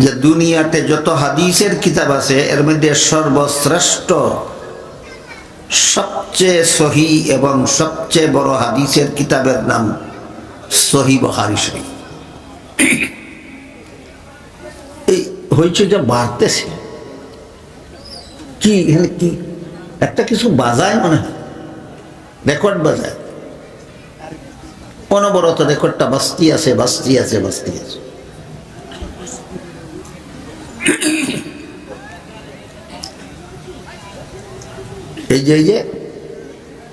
যে দুনিয়াতে যত হাদিসের কিতাব আছে এর মধ্যে সর্বশ্রেষ্ঠ সবচেয়ে সহি এবং সবচেয়ে বড় হাদিসের কিতাবের নাম সহি বুখারী শরীফ। এই হয়েছে যে বাড়তেছে কি এখানে কি একটা কিছু বাজায় মনে হয়, রেকর্ড বাজায়, অনবরত রেকর্ডটা বাজতে আছে বাজতে আছে বাজতে আছে। এই যে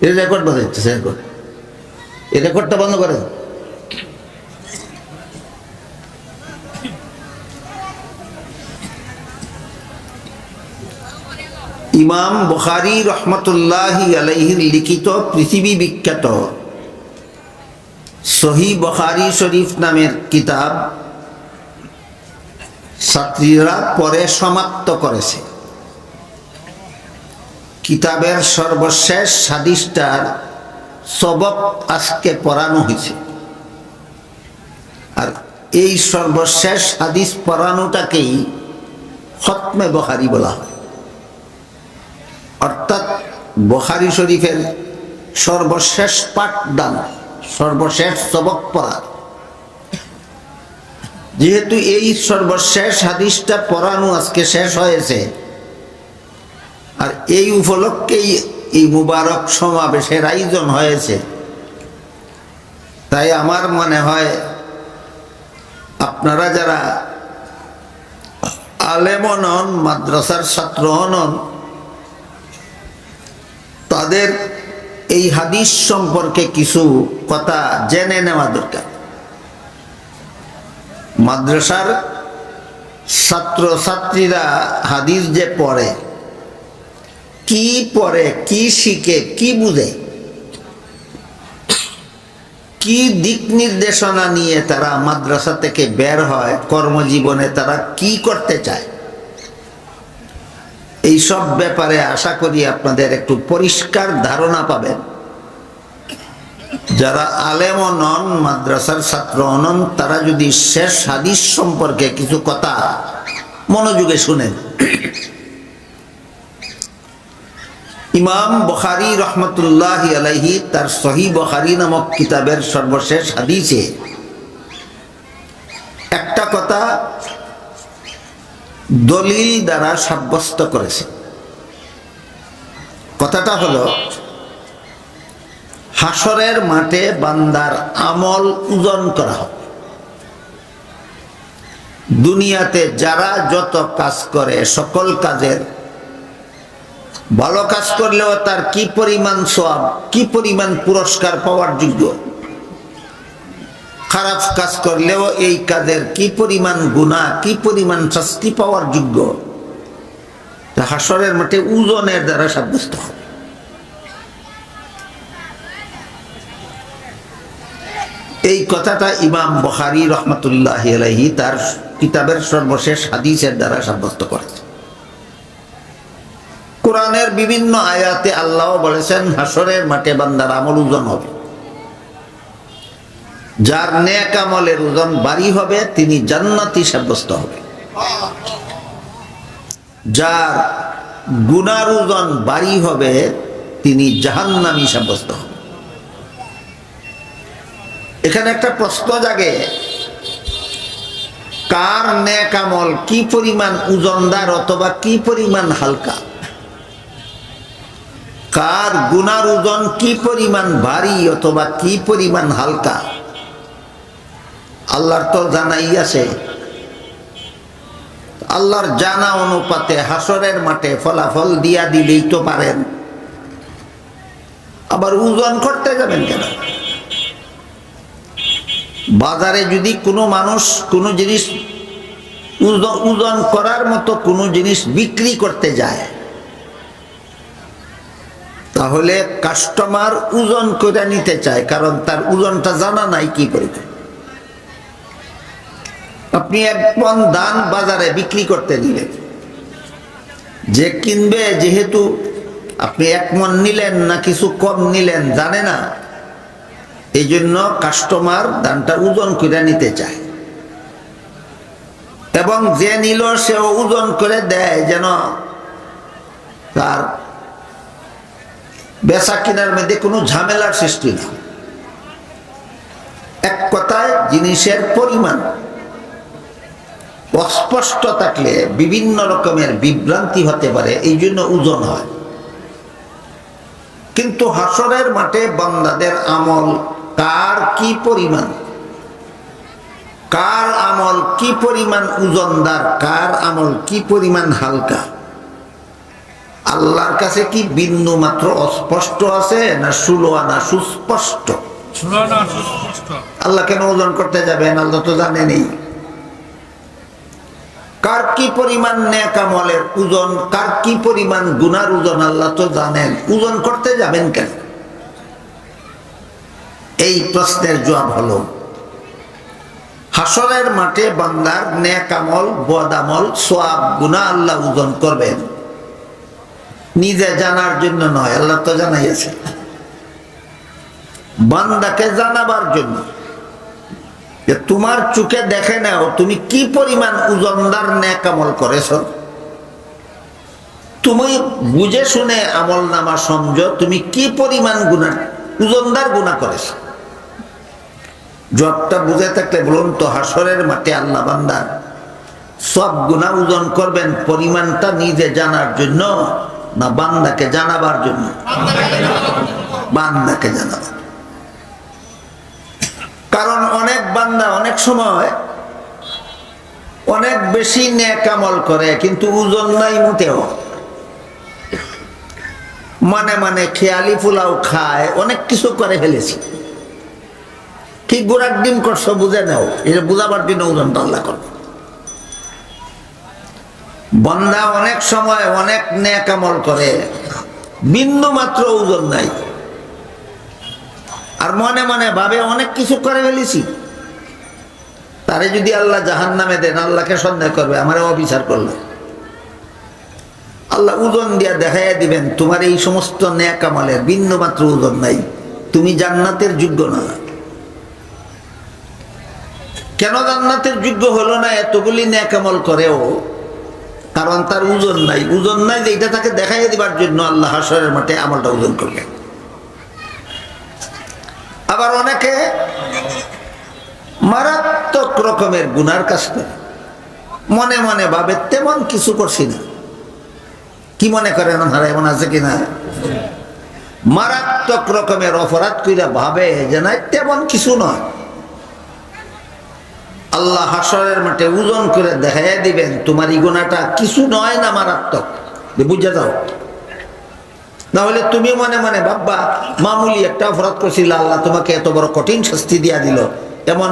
এই রেকর্ড বাজাচ্ছে, রেকর্ড, এই রেকর্ডটা বন্ধ করে। ইমাম বুখারী রহমতুল্লাহি আলাইহির লিখিত পৃথিবী বিখ্যাত সহিহ বুখারী শরীফ নামের কিতাব ছাত্রীরা পরে সমাপ্ত করেছে। কিতাবের সর্বশেষ হাদিসটার সবক আজকে পড়ানো হয়েছে। আর এই সর্বশেষ হাদিস পড়ানোটাকেই খতমে বুখারী বলা হয়, অর্থাৎ বুখারী শরীফের সর্বশেষ পাঠদান, সর্বশেষ সবক পড়া। যেহেতু এই সর্বশেষ হাদিসটা পড়ানো আজকে শেষ হয়েছে, আর এই উপলক্ষেই এই মুবারক সমাবেশের আয়োজন হয়েছে, তাই আমার মনে হয় আপনারা যারা আলেম নন, মাদ্রাসার ছাত্র নন, তাদের এই হাদিস সম্পর্কে কিছু কথা জেনে নেওয়া দরকার। মাদ্রাসার ছাত্র ছাত্রীরা হাদিস যে পড়ে, কি পড়ে, কি শিখে, কি বুঝে, কি দিক নির্দেশনা নিয়ে তারা মাদ্রাসা থেকে বের হয়, কর্মজীবনে তারা কি করতে চায়, এই সব ব্যাপারে আশা করি আপনাদের একটু পরিষ্কার ধারণা পাবেন। যারা আলেম নন, মাদ্রাসার ছাত্র নন, তারা যদি শেষ হাদিস সম্পর্কে কিছু কথা মনোযোগে শুনেন। ইমাম বুখারী রহমতুল্লাহি আলাইহি তার সহিহ বুখারী নামক কিতাবের সর্বশেষ হাদিসে একটা কথা দলিল দ্বারা সাব্যস্ত করেছে। কথাটা হলো, হাসরের মাঠে বান্দার আমল ওজন করা হবে। দুনিয়াতে যারা যত কাজ করে, সকল কাজের ভালো কাজ করলেও তার কি পরিমাণ সওয়াব, কি পরিমাণ পুরস্কার পাওয়ার যোগ্য, খারাপ কাজ করলেও এই কাজের কি পরিমাণ গুনাহ, কি পরিমাণ শাস্তি পাওয়ার যোগ্য, তা হাসরের মাঠে ওজনের দ্বারা সাব্যস্ত হবে। এই কথাটা ইমাম বুখারী রহমতুল্লাহি আলাইহি তার কিতাবের সর্বশেষ হাদিসের দ্বারা সাব্যস্ত করেছে। কোরআনের বিভিন্ন আয়াতে আল্লাহ বলেছেন হাসরের মাঠে বান্দার আমল ওজন হবে। যার নেক আমলের ওজন ভারী হবে তিনি জান্নাতি সাব্যস্ত হবে, যার গুনার ওজন ভারী হবে তিনি জাহান্নামী সাব্যস্ত হবে। এখানে একটা প্রশ্ন জাগে, কার নেক আমল কি পরিমাণ ওজনদার অথবা কি পরিমাণ হালকা, কার গুনার ওজন কি পরিমাণ ভারী অথবা কি পরিমাণ হালকা, আল্লাহর তো জানাই আছে। আল্লাহর জানা অনুপাতে হাসরের মাঠে ফলাফল দিয়া দিলেই তো পারেন, আবার ওজন করতে যাবেন কেন? বাজারে যদি কোনো মানুষ কোনো জিনিস ওজন করার মতো কোনো জিনিস বিক্রি করতে যায়, তাহলে কাস্টমার ওজন করে নিতে চায়, কারণ তার ওজনটা জানা নাই কি করবে। আপনি 1 পণ ধান বাজারে বিক্রি করতে দিলেন, যে কিনবে যেহেতু আপনি 1 মণ নিলেন না কিছু কম নিলেন জানে না, এই জন্য কাস্টমার ধানটা ওজন করে নিতে চায়। এবং যে নিল সে ওজন করে দেয় যেন তার বেচা কিনার মধ্যে কোনো ঝামেলার সৃষ্টি না। এক কথায় জিনিসের পরিমাণ অস্পষ্ট থাকলে বিভিন্ন রকমের বিভ্রান্তি হতে পারে, এই জন্য ওজন হয়। কিন্তু হাসরের মাঠে বান্দাদের আমল কার কি পরিমাণ, কার আমল কি পরিমাণ ওজনদার, কার আমল কি পরিমাণ হালকা, আল্লাহর কাছে কি বিন্দু মাত্র অস্পষ্ট আছে না ষোলো আনা সুস্পষ্ট? আল্লাহ কেন ওজন করতে যাবেন? আল্লাহ তো জানেনই। কার কি পরিমাণ নেক আমলের ওজন, কার কি পরিমাণ গুনার ওজন আল্লাহ তো জানেন। ওজন করতে যাবেন কেন? এই প্রশ্নের জবাব হলো, হাসরের মাঠে বান্দার নেক আমল, বদ আমল, সওয়াব, গুনাহ আল্লাহ ওজন করবেন নিজে জানার জন্য নয়, আল্লাহ তো জানাইয়াছে, বান্দাকে জানাবার জন্য। যে তোমার চোখে দেখে নাও তুমি কি পরিমাণ ওজনদার নেক আমল করেছ, তুমি বুঝে শুনে আমল নামা সমঝো তুমি কি পরিমাণ গুনাহ, ওজনদার গুনাহ করেছ। জবটা বুঝে থাকলে বলুন তো, হাসরের মাঠে আল্লাহ বান্দার সব গুনাহ ওজন করবেন পরিমাণটা নিজে জানার জন্য না বান্দাকে জানাবার জন্য? বান্দাকে জানাবার। কারণ অনেক বান্দা অনেক সময় অনেক বেশি নেক আমল করে কিন্তু ওজন নাই মোটেও, মানে মানে খেয়ালি পোলাও খায়, অনেক কিছু করে ফেলেছি, কি গোড়ার ডিম করছো বুঝে নাও, এটা বুঝাবার জন্য ওজনটা আল্লাহ করবে। বান্দা অনেক সময় অনেক নেক আমল করে বিন্দু মাত্র ওজন নাই, আর মনে মনে ভাবে অনেক কিছু করে ফেলেছি। তারে যদি আল্লাহ জাহান্নামে দেন, আল্লাহকে সন্দেহ করবে আমারে অবিচার করলো। আল্লাহ ওজন দিয়া দেখাইয়া দিবেন তোমার এই সমস্ত নেক আমলের বিন্দু মাত্র ওজন নাই, তুমি জান্নাতের যোগ্য না। কেন জান্নাতের যোগ্য হলো না এতগুলি নেক আমল করেও? কারণ তার ওজন নাই। ওজন নাই যে এটা তাকে দেখাইয়া দিবার জন্য আল্লাহ হাসরের মাঠে আমলটা ওজন করবে। আবার অনেকে মারাত্মক রকমের গুনার কাজ করে, মনে মনে ভাবে তেমন কিছু করছি না। কি মনে করেন আপনারা, এমন আছে কিনা? মারাত্মক রকমের অপরাধ কইরা ভাবে যে না তেমন কিছু নয়। আল্লাহ হাসরের মাঠে ওজন করে দেখাইয়া দিবেন তোমার এই গুনাহটা কিছু নয় না মারাত্মক, বুঝে যাও। না হলে তুমি মনে মনে ভাববা মামুলি একটা অপরাধ করছিল, আল্লাহ তোমাকে এত বড় কঠিন শাস্তি দিয়া দিল, এমন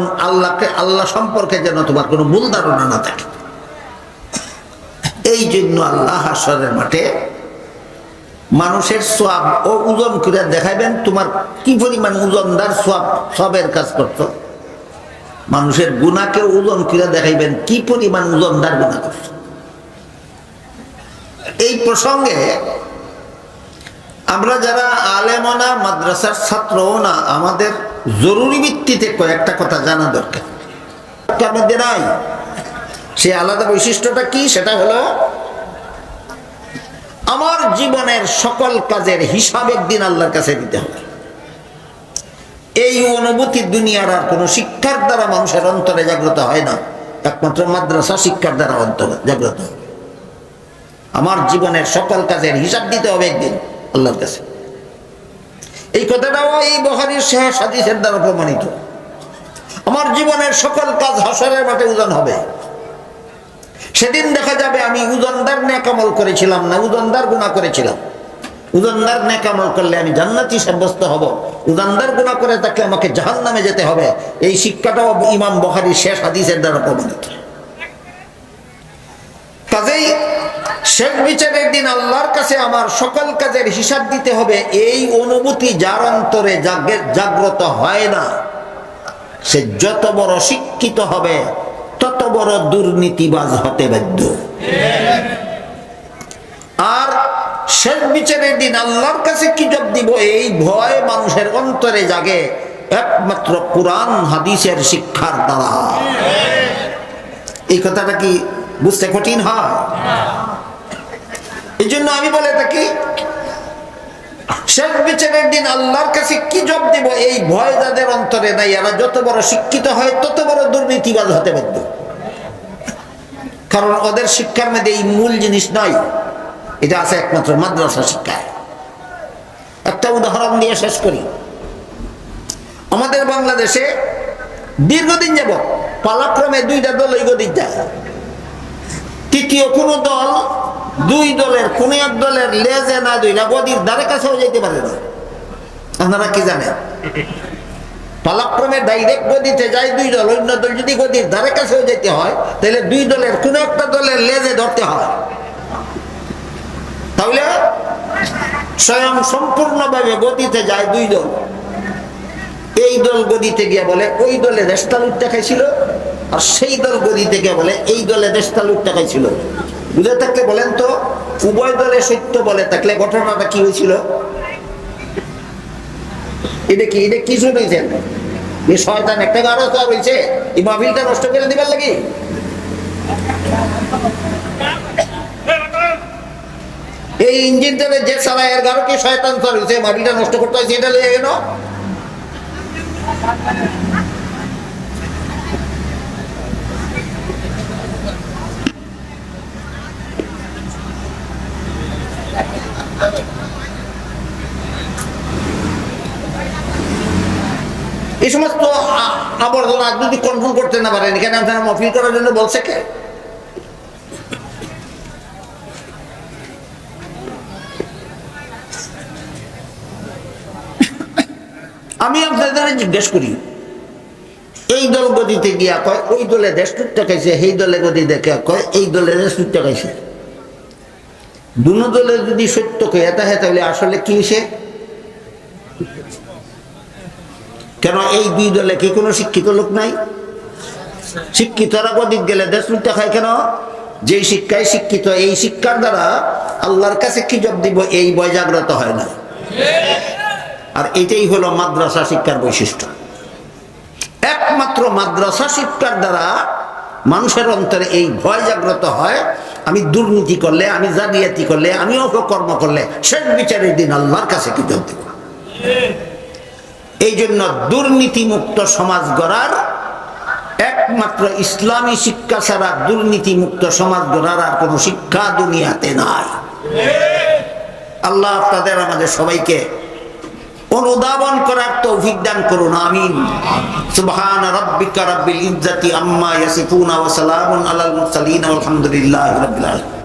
আল্লাহ সম্পর্কে যেন তোমার কোনো ভুল ধারণা না থাকে। এই জন্য আল্লাহ হাসরের মাঠে মানুষের সওয়াব ও ওজন করে দেখাইবেন তোমার কি পরিমাণ ওজনদার সওয়াবের কাজ করছো, মানুষের গুনাহকে ওজন করে দেখাইবেন কি পরিমাণ ওজনদার গুনাহ করছো। এই প্রসঙ্গে আমরা যারা আলেমনা মাদ্রাসার ছাত্রও না, আমাদের জরুরি ভিত্তিতে কয়েকটা কথা জানা দরকার। তার মধ্যে নাই সে আলাদা বৈশিষ্ট্যটা কি? সেটা হলো আমার জীবনের সকল কাজের হিসাব একদিন আল্লাহর কাছে দিতে হবে। এই অনুভূতি দুনিয়ার আর কোনো শিক্ষার দ্বারা মানুষের অন্তরে জাগ্রত হয় না, একমাত্র মাদ্রাসা শিক্ষার দ্বারা অন্তরে জাগ্রত হয়। আমার জীবনের সকল কাজের হিসাব দিতে হবে একদিন আল্লাহর কাছে। এই কথাটাও এই বুখারীর সহিহ হাদিসের দ্বারা প্রমাণিত। আমার জীবনের সকল কাজ হাসরের মাঠে ওজন হবে। সেদিন দেখা যাবে আমি ওজনদার নেক আমল করেছিলাম না ওজনদার গুনাহ করেছিলাম। ওজনদার নেক আমল করলে আমি জান্নাতি সাব্যস্ত হব, ওজনদার গুনাহ করে থাকলে আমাকে জাহান্নামে যেতে হবে। এই শিক্ষাটাও ইমাম বুখারীর শেষ হাদিসের দ্বারা প্রমাণিত। কাজেই শেষ বিচারের দিন আল্লাহর কাছে আমার সকল কাজের হিসাব দিতে হবে। এই অনুভূতি যার অন্তরে জাগ্রত হয় না, সে যত বড় শিক্ষিত হবে তত বড় দুর্নীতিবাজ হতে বাধ্য। আর শেষ বিচারের দিন আল্লাহর কাছে কি জবাব দিব, এই ভয় মানুষের অন্তরে জাগে একমাত্র কোরআন হাদিসের শিক্ষার দ্বারা। এই কথাটা কি বুঝতে কঠিন হয়? এই জন্য আমি বলে থাকি শেষ বিচারের দিন আল্লাহর কাছে কি জবাব দিব, এই ভয় যাদের অন্তরে নাই, এরা যত বড় শিক্ষিত হয় তত বড় দুর্নীতিবাজ হতে বাধ্য। কারণ ওদের শিক্ষার মধ্যে এই মূল জিনিস নাই, এটা আছে একমাত্র মাদ্রাসা শিক্ষায়। একটা উদাহরণ দিয়ে শেষ করি। আমাদের বাংলাদেশে দীর্ঘদিন যাবত পালাক্রমে দুইটা দল এগোদিক যায়, তৃতীয় কোন দল দুই দলের কোন এক দলের লেজে না দুইটা গদির দ্বারে কাছেও যেতে পারে না। আপনারা কি জানেন? পালাক্রমে ডাইরেক্ট গদিতে যায় দুই দল, অন্য দল যদি গদির ধারে কাছেও যেতে হয় তাহলে দুই দলের কোন একটা দলের লেজে ধরতে হয়। তাহলে স্বয়ং সম্পূর্ণভাবে গদিতে যায় দুই দল। এই দল গদিতে গিয়ে বলে ওই দলে দেশটা লুটটা খাইছিল, আর সেই দল গদিতে গিয়ে বলে এই দলে দেশটা লুটটা খাইছিল। বুঝে থাকলে বলেন তো, উভয় দলে সত্য বলে থাকলে ঘটনাটা কি হয়েছিল? এটা কি শুনেছেন? এই শয়তান একটা গাড়ো তো হয়েছে এই মাহফিলটা নষ্ট করে দিবার লাগি। এই ইঞ্জিনটারে যে চালায় এর গাড়ো কি শয়তান তো হয়েছে, মাহফিলটা নষ্ট করতে হয়েছে, এটা লেগে গেল। এই সমস্ত আবর্জনা যদি কনফার্ম করতে না পারেন, এখানে আপনারা মাহফিল করার জন্য বলছে কে? আমি আপনাদের জিজ্ঞেস করি, এই দল গদিতে গিয়া কয় ওই দলে দেশ লুটটা খাইছে, এই দলে গদি দেখে কয় এই দলে দেশ লুটটা খাইছে। দুনো দলে যদি সত্য কয়ে থাকে তাহলে আসলে কি হয়েছে? কেন এই দুই দলে কি কোনো শিক্ষিত লোক নাই? শিক্ষিতরা গদিক গেলে দেশ লুটটা খায় কেন? যে শিক্ষায় শিক্ষিত, এই শিক্ষার দ্বারা আল্লাহর কাছে কি জবাব দিব এই ভয় জাগ্রত হয় না। আর এটাই হলো মাদ্রাসা শিক্ষার বৈশিষ্ট্য। একমাত্র মাদ্রাসা শিক্ষার দ্বারা মানুষের অন্তরে এই ভয় জাগ্রত হয়, আমি দুর্নীতি করলে, আমি জালিয়াতি করলে, আমি অপকর্ম করলে শেষ বিচারের দিন আল্লাহর কাছে কি জবাব দিব। এই জন্য দুর্নীতি মুক্ত সমাজ গড়ার একমাত্র ইসলামী শিক্ষা ছাড়া দুর্নীতি মুক্ত সমাজ গড়ার আর কোন শিক্ষা দুনিয়াতে নাই। আল্লাহ আপনাদের আমাদের সবাইকে অনুধাবন করার তৌফিক দান করুন, আমিন। সুবহান রাব্বিকা রাব্বিল ইজ্জাতি আম্মা ইয়াসিফুন ওয়া সালামুন আলাল মুরসালিন ওয়াল হামদুলিল্লাহি রাব্বিল আলামিন।